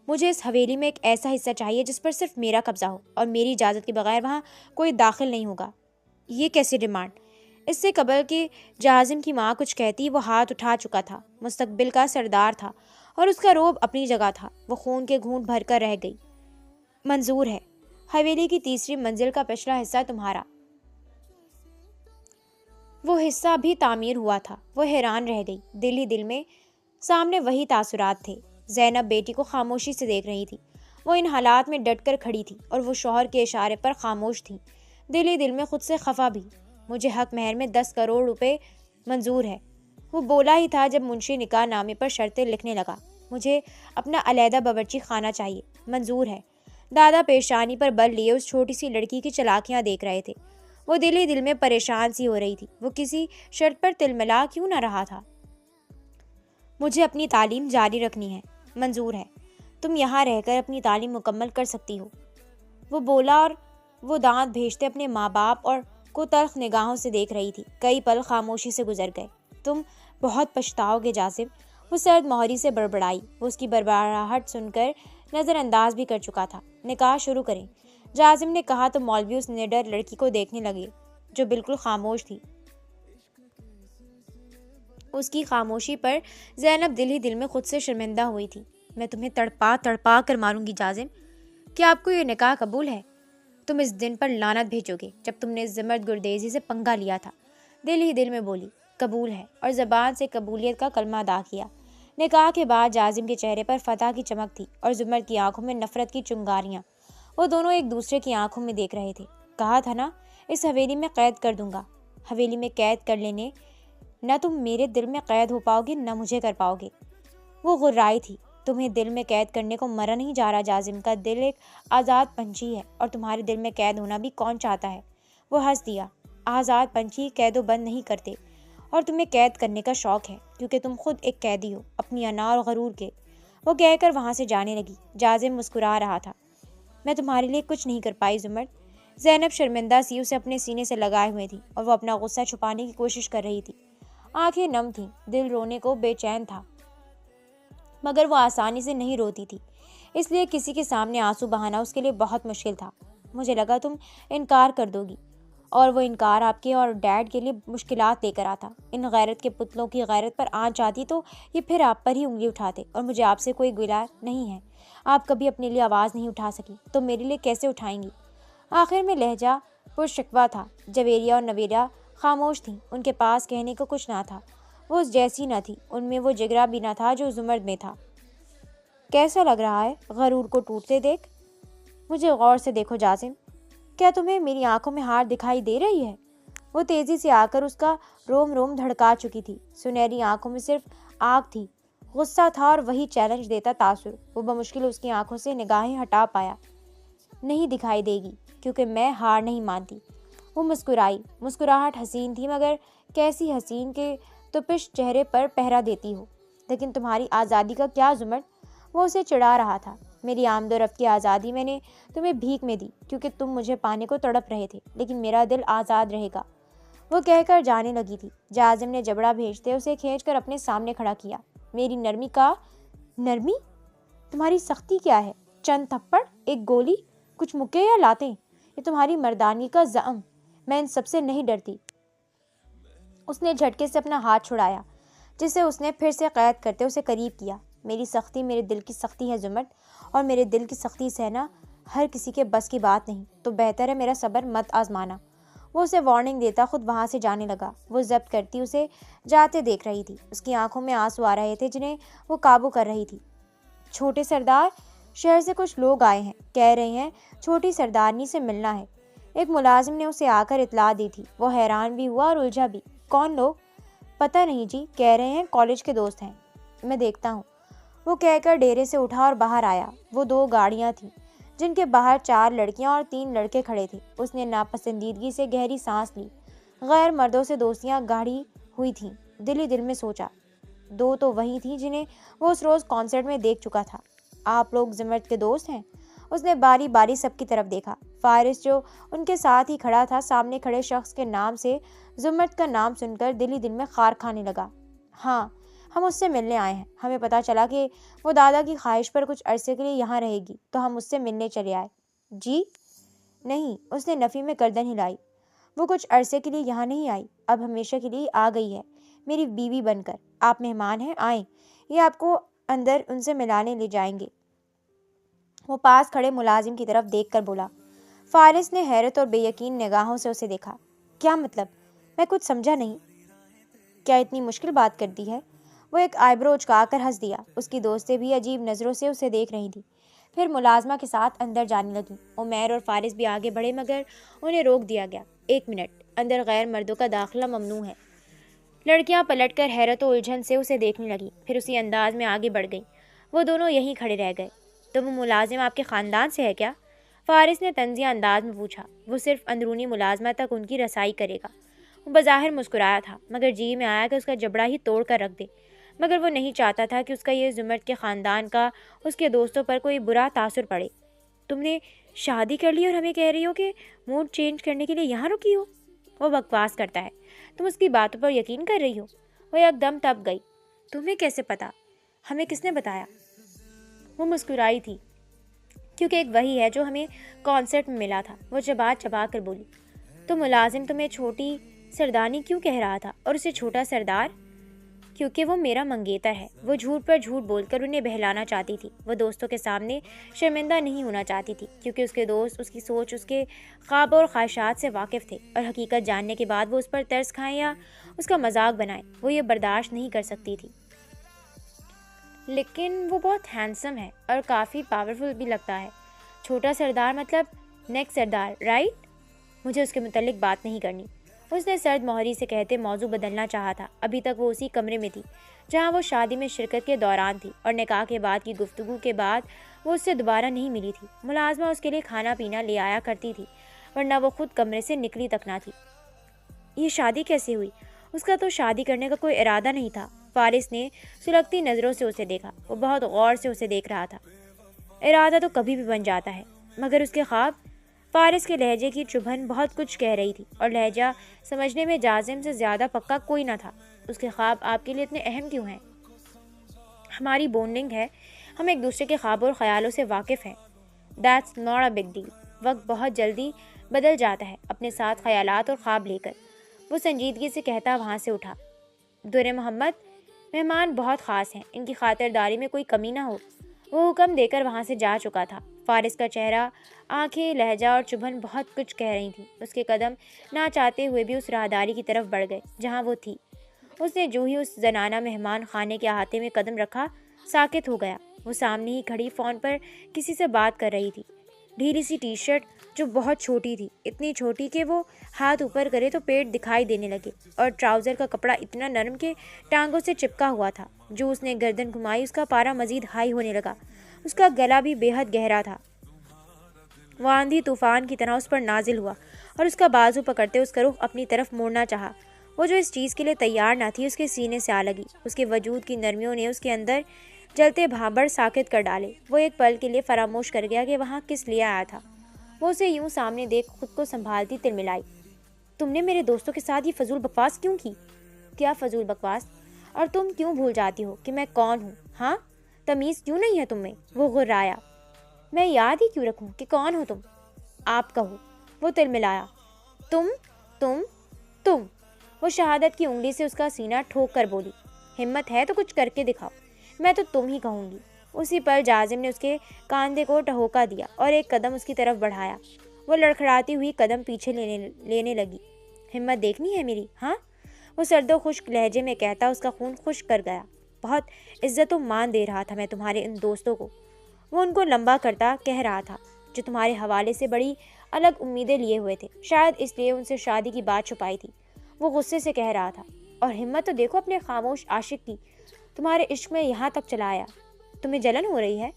مجھے اس حویلی میں ایک ایسا حصہ چاہیے جس پر صرف میرا قبضہ ہو اور میری اجازت کے بغیر وہاں کوئی داخل نہیں ہوگا۔ یہ کیسی ڈیمانڈ؟ اس سے قبل کہ جازم کی ماں کچھ کہتی، وہ ہاتھ اٹھا چکا تھا۔ مستقبل کا سردار تھا اور اس کا رعب اپنی جگہ تھا۔ وہ خون کے گھونٹ بھر کر رہ گئی۔ منظور ہے، حویلی کی 3ری منزل کا پچھلا حصہ تمہارا۔ وہ حصہ بھی تعمیر ہوا تھا۔ وہ حیران رہ گئی۔ دل ہی دل میں سامنے وہی تاثرات تھے۔ زینب بیٹی کو خاموشی سے دیکھ رہی تھی۔ وہ ان حالات میں ڈٹ کر کھڑی تھی اور وہ شوہر کے اشارے پر خاموش تھی، دل ہی دل میں خود سے خفا بھی۔ مجھے حق مہر میں 10 کروڑ روپے منظور ہے۔ وہ بولا ہی تھا جب منشی نکاح نامے پر شرطیں لکھنے لگا۔ مجھے اپنا علیحدہ باورچی خانہ چاہیے، منظور ہے۔ دادا پیشانی پر بل لیے اس چھوٹی سی لڑکی کی چالاکیاں دیکھ رہے تھے۔ وہ دل ہی دل میں پریشان سی ہو رہی تھی۔ وہ کسی شرط پر تلملا کیوں نہ رہا تھا؟ مجھے اپنی تعلیم جاری رکھنی ہے، منظور ہے۔ تم یہاں رہ کر اپنی تعلیم مکمل کر سکتی ہو، وہ بولا، اور وہ دانت بھیجتے اپنے ماں باپ اور کو تلخ نگاہوں سے دیکھ رہی تھی۔ کئی پل خاموشی سے گزر گئے۔ تم بہت پچھتاؤ گے جازم، وہ سرد مہری سے بڑبڑائی۔ وہ اس کی بڑبڑاہٹ سن کر نظر انداز بھی کر چکا تھا۔ نکاح شروع کریں، جازم نے کہا تو مولوی اس نڈر لڑکی کو دیکھنے لگے جو بالکل خاموش تھی۔ اس کی خاموشی پر زینب دل ہی دل میں خود سے شرمندہ ہوئی تھی۔ میں تمہیں تڑپا تڑپا کر ماروں گی جازم۔ کیا آپ کو یہ نکاح قبول ہے؟ تم اس دن پر لعنت بھیجو گے جب تم نے زمرد گردیزی سے پنگا لیا تھا۔ دل ہی دل میں بولی، قبول ہے، اور زبان سے قبولیت کا کلمہ ادا کیا۔ نکاح کے بعد جازم کے چہرے پر فتح کی چمک تھی اور زمرد کی آنکھوں میں نفرت کی چنگاریاں۔ وہ دونوں ایک دوسرے کی آنکھوں میں دیکھ رہے تھے۔ کہا تھا نا، اس حویلی میں قید کر دوں گا۔ حویلی میں قید کر لینے، نہ تم میرے دل میں قید ہو پاؤ گے نہ مجھے کر پاؤ گے۔ وہ غرائی تھی۔ تمہیں دل میں قید کرنے کو مرا نہیں جا رہا جازم کا دل ایک آزاد پنچھی ہے، اور تمہارے دل میں قید ہونا بھی کون چاہتا ہے؟ وہ ہنس دیا۔ آزاد پنچھی قید و بند نہیں کرتے، اور تمہیں قید کرنے کا شوق ہے کیونکہ تم خود ایک قیدی ہو اپنی انا اور غرور کے۔ وہ کہہ کر وہاں سے جانے لگی۔ جازم مسکرا رہا تھا۔ میں تمہارے لیے کچھ نہیں کر پائی زمرد۔ زینب شرمندہ سی اسے اپنے سینے سے لگائے ہوئے تھی اور وہ اپنا غصہ چھپانے کی کوشش کر رہی تھی۔ آنکھیں نم تھیں، دل رونے کو بے چین تھا، مگر وہ آسانی سے نہیں روتی تھی، اس لیے کسی کے سامنے آنسو بہانا اس کے لیے بہت مشکل تھا۔ مجھے لگا تم انکار کر دو گی، اور وہ انکار آپ کے اور ڈیڈ کے لیے مشکلات لے کر آتا۔ ان غیرت کے پتلوں کی غیرت پر آنچ آتی تو یہ پھر آپ پر ہی انگلی اٹھاتے، اور مجھے آپ سے کوئی گلہ نہیں ہے۔ آپ کبھی اپنے لیے آواز نہیں اٹھا سکی تو میرے لیے کیسے اٹھائیں گی؟ آخر میں لہجہ پرشکوہ تھا۔ جویریہ اور نویرہ خاموش تھیں، ان کے پاس کہنے کو کچھ نہ تھا۔ وہ اس جیسی نہ تھی، ان میں وہ جگرا بھی نہ تھا جو زمرد میں تھا۔ کیسا لگ رہا ہے غرور کو ٹوٹتے دیکھ؟ مجھے غور سے دیکھو جازم، کیا تمہیں میری آنکھوں میں ہار دکھائی دے رہی ہے؟ وہ تیزی سے آ کر اس کا روم روم دھڑکا چکی تھی۔ سنہری آنکھوں میں صرف آگ تھی، غصہ تھا اور وہی چیلنج دیتا تاثر۔ وہ بمشکل اس کی آنکھوں سے نگاہیں ہٹا پایا۔ نہیں دکھائی دے گی، کیونکہ میں ہار نہیں مانتی۔ وہ مسکرائی۔ مسکراہٹ حسین تھی، مگر کیسی حسین کہ تپش چہرے پر پہرا دیتی ہو۔ لیکن تمہاری آزادی کا کیا زمرد؟ وہ اسے چڑھا رہا تھا۔ میری آمد و رفت کی آزادی میں نے تمہیں بھیک میں دی، کیونکہ تم مجھے پانے کو تڑپ رہے تھے، لیکن میرا دل آزاد رہے گا، وہ کہہ کر جانے لگی تھی۔ جازم نے جبڑا بھیجتے اسے کھینچ کر اپنے سامنے کھڑا کیا۔ میری نرمی کا نرمی؟ تمہاری سختی کیا ہے؟ چند تھپڑ، ایک گولی، کچھ مکے یا لاتیں؟ یہ تمہاری مردانگی کا زعم؟ میں ان سب سے نہیں ڈرتی۔ اس نے جھٹکے سے اپنا ہاتھ چھڑایا، جسے اس نے پھر سے قید کرتے اسے قریب کیا۔ میری سختی میرے دل کی سختی ہے زمرد، اور میرے دل کی سختی سہنا ہر کسی کے بس کی بات نہیں، تو بہتر ہے میرا صبر مت آزمانا۔ وہ اسے وارننگ دیتا خود وہاں سے جانے لگا۔ وہ ضبط کرتی اسے جاتے دیکھ رہی تھی۔ اس کی آنکھوں میں آنسو آ رہے تھے جنہیں وہ قابو کر رہی تھی۔ چھوٹے سردار، شہر سے کچھ لوگ آئے ہیں، کہہ رہے ہیں چھوٹی سردارنی سے ملنا ہے۔ ایک ملازم نے اسے آ کر اطلاع دی تھی۔ وہ حیران بھی ہوا اور الجھا بھی۔ کون لوگ؟ پتہ نہیں جی، کہہ رہے ہیں کالج کے دوست ہیں۔ میں دیکھتا ہوں، وہ کہہ کر ڈیرے سے اٹھا اور باہر آیا۔ وہ 2 گاڑیاں تھیں جن کے باہر 4 لڑکیاں اور 3 لڑکے کھڑے تھے۔ اس نے ناپسندیدگی سے گہری سانس لی۔ غیر مردوں سے دوستیاں گاڑھی ہوئی تھیں۔ دل ہی دل میں سوچا، 2 تو وہی تھیں جنہیں وہ اس روز کانسرٹ میں دیکھ چکا تھا۔ آپ لوگ زمرد کے دوست ہیں؟ اس نے باری باری سب کی طرف دیکھا۔ فارس جو ان کے ساتھ ہی کھڑا تھا، سامنے کھڑے شخص کے نام سے زمرد کا نام سن کر دل ہی دل میں خار کھانے لگا۔ ہاں، ہم اس سے ملنے آئے ہیں۔ ہمیں پتہ چلا کہ وہ دادا کی خواہش پر کچھ عرصے کے لیے یہاں رہے گی، تو ہم اس سے ملنے چلے آئے۔ جی؟ نہیں، اس نے نفی میں گردن ہلائی۔ وہ کچھ عرصے کے لیے یہاں نہیں آئی، اب ہمیشہ کے لیے آ گئی ہے، میری بیوی بن کر۔ آپ مہمان ہیں، آئیں، یہ آپ کو اندر ان سے ملانے لے جائیں گے۔ وہ پاس کھڑے ملازم کی طرف دیکھ کر بولا۔ فارس نے حیرت اور بے یقین نگاہوں سے اسے دیکھا۔ کیا مطلب؟ میں کچھ سمجھا نہیں۔ کیا اتنی مشکل بات کر دی ہے؟ وہ ایک آئی برو اچکا کر ہنس دیا۔ اس کی دوستیں بھی عجیب نظروں سے اسے دیکھ رہی تھیں۔ پھر ملازمہ کے ساتھ اندر جانے لگیں۔ عمیر اور فارس بھی آگے بڑھے، مگر انہیں روک دیا گیا۔ 1 منٹ، اندر غیر مردوں کا داخلہ ممنوع ہے۔ لڑکیاں پلٹ کر حیرت و الجھن سے اسے دیکھنے لگیں، پھر اسی انداز میں آگے بڑھ گئیں۔ وہ دونوں یہیں کھڑے رہ گئے۔ تو وہ ملازم آپ کے خاندان سے ہے کیا؟ فارس نے طنزیہ انداز میں پوچھا۔ وہ صرف اندرونی ملازمہ تک ان کی رسائی کرے گا۔ وہ بظاہر مسکرایا تھا، مگر جی میں آیا کہ اس کا جبڑا ہی توڑ کر رکھ دے۔ مگر وہ نہیں چاہتا تھا کہ اس کا یہ زمرد کے خاندان کا اس کے دوستوں پر کوئی برا تاثر پڑے۔ تم نے شادی کر لی اور ہمیں کہہ رہی ہو کہ موڈ چینج کرنے کے لیے یہاں رکی ہو؟ وہ بکواس کرتا ہے، تم اس کی باتوں پر یقین کر رہی ہو؟ وہ ایک دم تپ گئی۔ تمہیں کیسے پتا؟ ہمیں کس نے بتایا؟ وہ مسکرائی تھی، کیونکہ ایک وہی ہے جو ہمیں کانسرٹ میں ملا تھا۔ وہ چبا چبا کر بولی۔ تو ملازم تمہیں چھوٹی سردانی کیوں کہہ رہا تھا اور اسے چھوٹا سردار؟ کیونکہ وہ میرا منگیتر ہے۔ وہ جھوٹ پر جھوٹ بول کر انہیں بہلانا چاہتی تھی۔ وہ دوستوں کے سامنے شرمندہ نہیں ہونا چاہتی تھی، کیونکہ اس کے دوست اس کی سوچ، اس کے خواب اور خواہشات سے واقف تھے، اور حقیقت جاننے کے بعد وہ اس پر ترس کھائیں یا اس کا مذاق بنائیں، وہ یہ برداشت نہیں کر سکتی تھی۔ لیکن وہ بہت ہینڈسم ہے اور کافی پاورفل بھی لگتا ہے۔ چھوٹا سردار مطلب نیکسٹ سردار، رائٹ؟ مجھے اس کے متعلق بات نہیں کرنی۔ اس نے سرد مہری سے کہتے موضوع بدلنا چاہا تھا۔ ابھی تک وہ اسی کمرے میں تھی جہاں وہ شادی میں شرکت کے دوران تھی، اور نکاح کے بعد کی گفتگو کے بعد وہ اس سے دوبارہ نہیں ملی تھی۔ ملازمہ اس کے لیے کھانا پینا لے آیا کرتی تھی، ورنہ وہ خود کمرے سے نکلی تک نہ تھی۔ یہ شادی کیسے ہوئی؟ اس کا تو شادی کرنے کا کوئی ارادہ نہیں تھا۔ فارس نے سلگتی نظروں سے اسے دیکھا۔ وہ بہت غور سے اسے دیکھ رہا تھا۔ ارادہ تو کبھی بھی بن جاتا ہے، مگر اس کے خواب؟ فارس کے لہجے کی چبھن بہت کچھ کہہ رہی تھی، اور لہجہ سمجھنے میں جازم سے زیادہ پکا کوئی نہ تھا۔ اس کے خواب آپ کے لیے اتنے اہم کیوں ہیں؟ ہماری بونڈنگ ہے، ہم ایک دوسرے کے خواب اور خیالوں سے واقف ہیں۔ That's not a big deal. وقت بہت جلدی بدل جاتا ہے اپنے ساتھ خیالات اور خواب لے کر، وہ سنجیدگی سے کہتا وہاں سے اٹھا۔ در محمد، مہمان بہت خاص ہیں، ان کی خاطرداری میں کوئی کمی نہ ہو۔ وہ حکم دے کر وہاں سے جا چکا تھا۔ فارس کا چہرہ، آنکھیں، لہجہ اور چبھن بہت کچھ کہہ رہی تھیں۔ اس کے قدم نہ چاہتے ہوئے بھی اس راہداری کی طرف بڑھ گئے جہاں وہ تھی۔ اس نے جو ہی اس زنانہ مہمان خانے کے احاطے میں قدم رکھا، ساکت ہو گیا۔ وہ سامنے ہی کھڑی فون پر کسی سے بات کر رہی تھی۔ ڈھیلی سی ٹی شرٹ جو بہت چھوٹی تھی، اتنی چھوٹی کہ وہ ہاتھ اوپر کرے تو پیٹ دکھائی دینے لگے، اور ٹراؤزر کا کپڑا اتنا نرم کہ ٹانگوں سے چپکا ہوا تھا۔ جو اس نے گردن گھمائی اس کا پارا مزید ہائی ہونے لگا، اس کا گلا بھی بے حد گہرا تھا۔ وہ آندھی طوفان کی طرح اس پر نازل ہوا اور اس کا بازو پکڑتے اس کا رخ اپنی طرف موڑنا چاہا۔ وہ جو اس چیز کے لیے تیار نہ تھی اس کے سینے سے آ لگی۔ اس کے وجود کی نرمیوں نے اس کے اندر جلتے بھانبڑ ساکت کر ڈالے۔ وہ ایک پل کے لیے فراموش کر گیا کہ وہاں کس لیے آیا تھا۔ وہ اسے یوں سامنے دیکھ خود کو سنبھالتی تلملائی۔ تم نے میرے دوستوں کے ساتھ یہ فضول بکواس کیوں کی؟ کیا فضول بکواس؟ اور تم کیوں بھول جاتی ہو کہ میں کون ہوں؟ ہاں، تمیز کیوں نہیں ہے تم میں؟ وہ غرایا۔ میں یاد ہی کیوں رکھوں کہ کون ہو تم؟ آپ کہو، وہ تلملایا۔ تم تم تم وہ شہادت کی انگلی سے اس کا سینہ ٹھوک کر بولی۔ ہمت ہے تو کچھ کر کے دکھاؤ، میں تو تم ہی کہوں گی۔ اسی پر جازم نے اس کے کاندھے کو ٹہوکا دیا اور ایک قدم اس کی طرف بڑھایا۔ وہ لڑکھڑاتی ہوئی قدم پیچھے لینے لگی۔ ہمت دیکھنی ہے میری، ہاں؟ وہ سرد و خشک لہجے میں کہتا اس کا خون خشک کر گیا۔ بہت عزت و مان دے رہا تھا میں تمہارے ان دوستوں کو، وہ ان کو لمبا کرتا کہہ رہا تھا، جو تمہارے حوالے سے بڑی الگ امیدیں لیے ہوئے تھے، شاید اس لیے ان سے شادی کی بات چھپائی تھی۔ وہ غصے سے کہہ رہا تھا، اور ہمت تو دیکھو اپنے خاموش عاشق کی، تمہارے عشق میں یہاں تک چلا آیا۔ تمہیں جلن ہو رہی ہے؟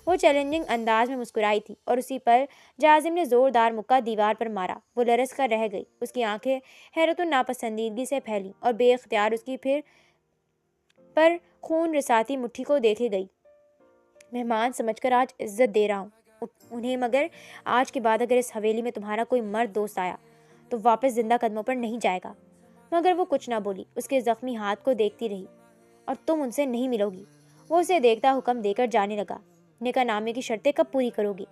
وہ چیلنجنگ انداز میں مسکرائی تھی، اور اسی پر جازم نے زوردار مکہ دیوار پر مارا۔ وہ لرز کر رہ گئی، اس کی آنکھیں حیرت و ناپسندیدگی سے پھیلیں اور بے اختیار اس کی پھر پر خون رساتی مٹھی کو دیکھے گئی۔ مہمان سمجھ کر آج عزت دے رہا ہوں انہیں، مگر آج کے بعد اگر اس حویلی میں تمہارا کوئی مرد دوست آیا تو واپس زندہ قدموں پر نہیں جائے گا۔ مگر وہ کچھ نہ بولی، اس کے زخمی ہاتھ کو دیکھتی رہی۔ اور تم ان سے نہیں ملو گی؟ وہ اسے دیکھتا حکم دے کر جانے لگا۔ نکاح نامے کی شرطیں کب پوری کرو گی؟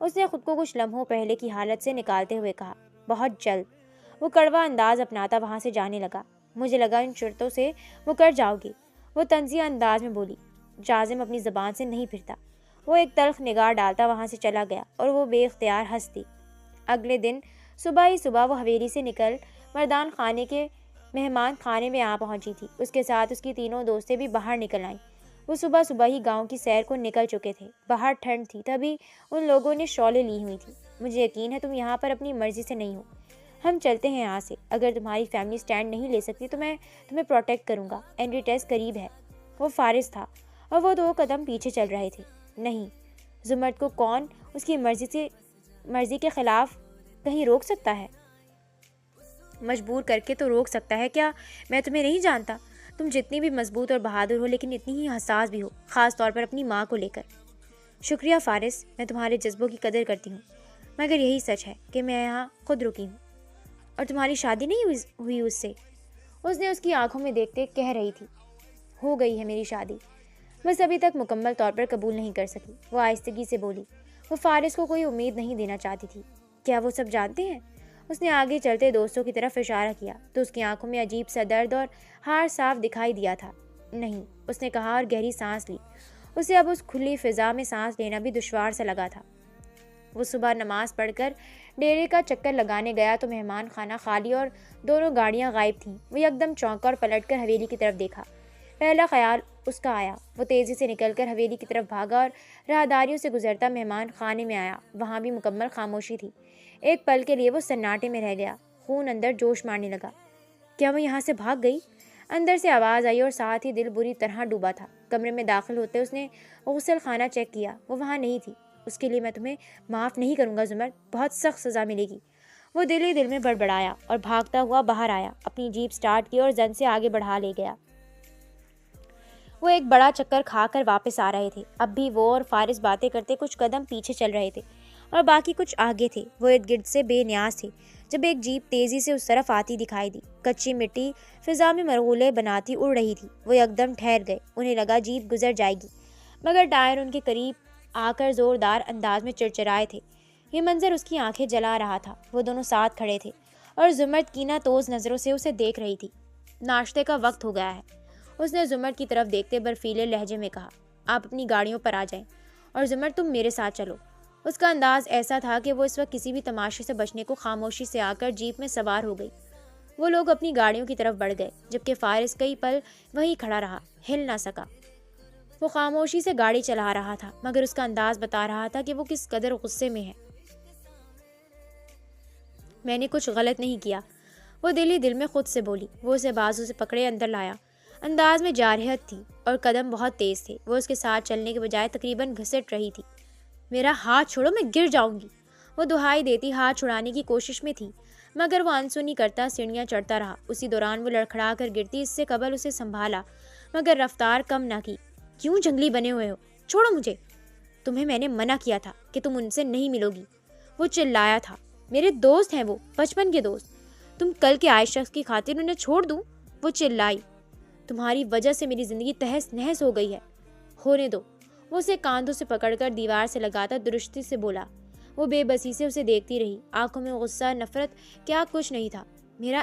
اس نے خود کو کچھ لمحوں پہلے کی حالت سے نکالتے ہوئے کہا۔ بہت جلد۔ وہ کڑوا انداز اپناتا وہاں سے جانے لگا۔ مجھے لگا ان شرطوں سے مکر جاؤ گے، وہ طنزیہ انداز میں بولی۔ جازم اپنی زبان سے نہیں پھرتا۔ وہ ایک تلخ نگاہ ڈالتا وہاں سے چلا گیا، اور وہ بے اختیار ہنس دی۔ اگلے دن صبح ہی صبح وہ حویلی سے نکل مردان خانے کے مہمان خانے میں آ پہنچی تھی۔ اس کے ساتھ اس کی تینوں دوستیں بھی باہر نکل آئیں۔ وہ صبح صبح ہی گاؤں کی سیر کو نکل چکے تھے۔ باہر ٹھنڈ تھی، تبھی ان لوگوں نے شعلیں لی ہوئی تھیں۔ مجھے یقین ہے تم یہاں پر اپنی مرضی سے نہیں ہو، ہم چلتے ہیں یہاں سے۔ اگر تمہاری فیملی سٹینڈ نہیں لے سکتی تو میں تمہیں پروٹیکٹ کروں گا، اینٹری ٹیسٹ قریب ہے۔ وہ فارس تھا اور وہ 2 قدم پیچھے چل رہے تھے۔ نہیں، زمرد کو کون اس کی مرضی کے خلاف کہیں روک سکتا ہے؟ مجبور کر کے تو روک سکتا ہے کیا؟ میں تمہیں نہیں جانتا، تم جتنی بھی مضبوط اور بہادر ہو لیکن اتنی ہی حساس بھی ہو، خاص طور پر اپنی ماں کو لے کر۔ شکریہ فارس، میں تمہارے جذبوں کی قدر کرتی ہوں، مگر یہی سچ ہے کہ میں یہاں خود رکی ہوں۔ اور تمہاری شادی نہیں ہوئی اس سے؟ اس نے اس کی آنکھوں میں دیکھتے کہہ رہی تھی۔ ہو گئی ہے میری شادی، بس ابھی تک مکمل طور پر قبول نہیں کر سکی، وہ آہستگی سے بولی۔ وہ فارس کو کوئی امید نہیں دینا چاہتی تھی۔ کیا وہ سب جانتے ہیں؟ اس نے آگے چلتے دوستوں کی طرف اشارہ کیا تو اس کی آنکھوں میں عجیب سا درد اور ہار صاف دکھائی دیا تھا۔ نہیں، اس نے کہا اور گہری سانس لی۔ اسے اب اس کھلی فضا میں سانس لینا بھی دشوار سا لگا تھا۔ وہ صبح نماز پڑھ کر ڈیرے کا چکر لگانے گیا تو مہمان خانہ خالی اور دونوں گاڑیاں غائب تھیں۔ وہ یکدم چونکا اور پلٹ کر حویلی کی طرف دیکھا۔ پہلا خیال اس کا آیا۔ وہ تیزی سے نکل کر حویلی کی طرف بھاگا اور راہداریوں سے گزرتا مہمان خانے میں آیا۔ وہاں بھی مکمل خاموشی تھی۔ ایک پل کے لیے وہ سناٹے میں رہ گیا۔ خون اندر جوش مارنے لگا۔ کیا وہ یہاں سے بھاگ گئی؟ اندر سے آواز آئی اور ساتھ ہی دل بری طرح ڈوبا تھا۔ کمرے میں داخل ہوتے اس نے غسل خانہ چیک کیا، وہ وہاں نہیں تھی۔ اس کے لیے میں تمہیں معاف نہیں کروں گا زمر، بہت سخت سزا ملے گی، وہ دل ہی دل میں بڑبڑایا اور بھاگتا ہوا باہر آیا۔ اپنی جیپ سٹارٹ کی اور زن سے آگے بڑھا لے گیا۔ وہ ایک بڑا چکر کھا کر واپس آ رہے تھے۔ اب بھی وہ اور فارس باتیں کرتے کچھ قدم پیچھے چل رہے تھے اور باقی کچھ آگے تھے۔ وہ ارد گرد سے بے نیاز تھے جب ایک جیپ تیزی سے اس طرف آتی دکھائی دی۔ کچی مٹی فضا میں مرغولے بناتی اڑ رہی تھی۔ وہ یکدم ٹھہر گئے۔ انہیں لگا جیپ گزر جائے گی، مگر ٹائر ان کے قریب آ کر زوردار انداز میں چرچرائے تھے۔ یہ منظر اس کی آنکھیں جلا رہا تھا۔ وہ دونوں ساتھ کھڑے تھے اور زمرد کینہ توز نظروں سے اسے دیکھ رہی تھی۔ ناشتے کا وقت ہو گیا ہے، اس نے زمر کی طرف دیکھتے برفیلے لہجے میں کہا۔ آپ اپنی گاڑیوں پر آ جائیں اور زمر تم میرے ساتھ چلو۔ اس کا انداز ایسا تھا کہ وہ اس وقت کسی بھی تماشے سے بچنے کو خاموشی سے آ کر جیپ میں سوار ہو گئی۔ وہ لوگ اپنی گاڑیوں کی طرف بڑھ گئے جبکہ فارس کئی پل وہیں کھڑا رہا، ہل نہ سکا۔ وہ خاموشی سے گاڑی چلا رہا تھا مگر اس کا انداز بتا رہا تھا کہ وہ کس قدر غصے میں ہے۔ میں نے کچھ غلط نہیں کیا، وہ دل ہی دل میں خود سے بولی۔ وہ اسے بازو سے پکڑے اندر لایا۔ انداز میں جارحیت تھی اور قدم بہت تیز تھے۔ وہ اس کے ساتھ چلنے کے بجائے تقریباً گھسٹ رہی تھی۔ میرا ہاتھ چھوڑو، میں گر جاؤں گی، وہ دہائی دیتی ہاتھ چھڑانے کی کوشش میں تھی، مگر وہ انسنی کرتا سیڑھیاں چڑھتا رہا۔ اسی دوران وہ لڑکھڑا کر گرتی، اس سے قبل اسے سنبھالا مگر رفتار کم نہ کی۔ کیوں جنگلی بنے ہوئے ہو؟ چھوڑو مجھے۔ تمہیں میں نے منع کیا تھا کہ تم ان سے نہیں ملو گی، وہ چلایا تھا۔ میرے دوست ہیں وہ، بچپن کے دوست۔ تم کل کے آئے شخص کی خاطر انہیں چھوڑ دوں؟ وہ چلائی۔ تمہاری وجہ سے میری زندگی تہس نہس ہو گئی ہے، ہونے دو۔ وہ اسے کاندھوں سے پکڑ کر دیوار سے لگاتا درستی سے بولا۔ وہ بے بسی سے اسے دیکھتی رہی، آنکھوں میں غصہ، نفرت، کیا کچھ نہیں تھا۔ میرا